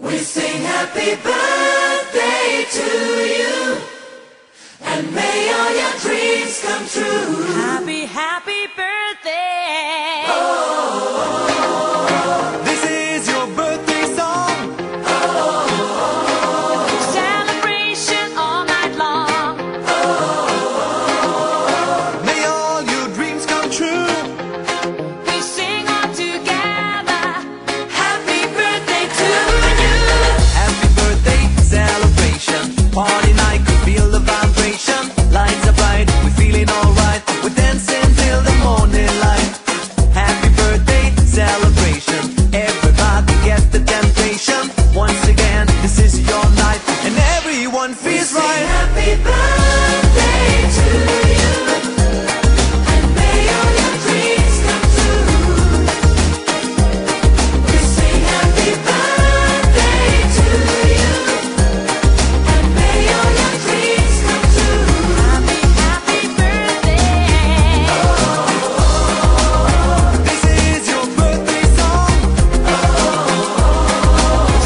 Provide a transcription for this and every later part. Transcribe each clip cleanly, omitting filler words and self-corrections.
We sing happy birthday to you, and may all your dreams come true. Happy, happy birthday. This is your birthday song. Celebration all night long. May all your dreams come true. We sing all together. Happy birthday to you. Happy birthday celebration. Party night, could feel the vibration. Lights are bright, we're feeling alright. We're dancing till the morning light. Happy birthday celebration. Everybody get the temptation. Once again, this is your night, and everyone feels Sing right. happy birthday to you, and may all your dreams come true. We sing happy birthday to you, and may all your dreams come true. Happy, happy birthday. This is your birthday song.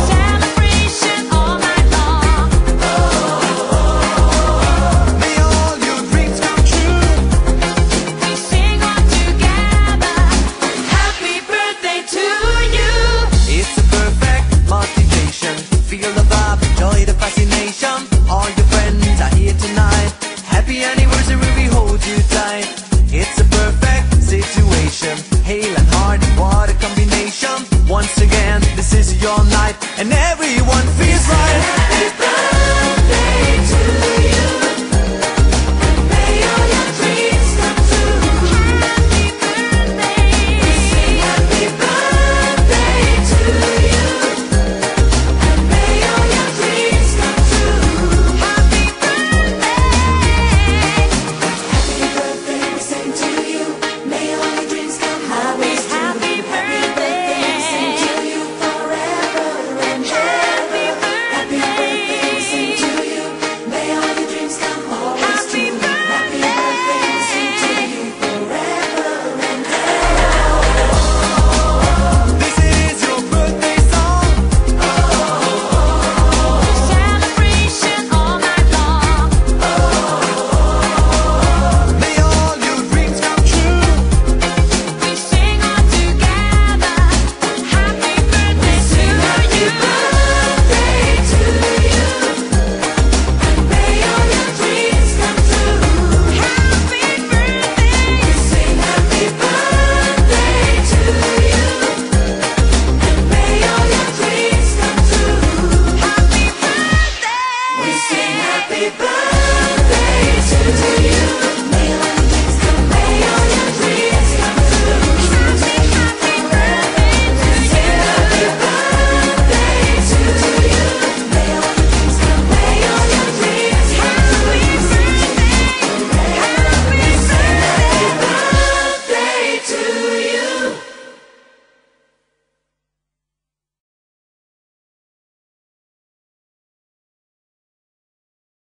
Celebration all night long. May all your dreams come true. We sing all together. Happy birthday to you. It's a perfect motivation. Feel the vibe, enjoy the fascination. All your friends are here tonight. Happy anniversary, we hold you tight. It's a perfect situation. Hale and hard, what a combination. Once again, this is your night, and everyone feels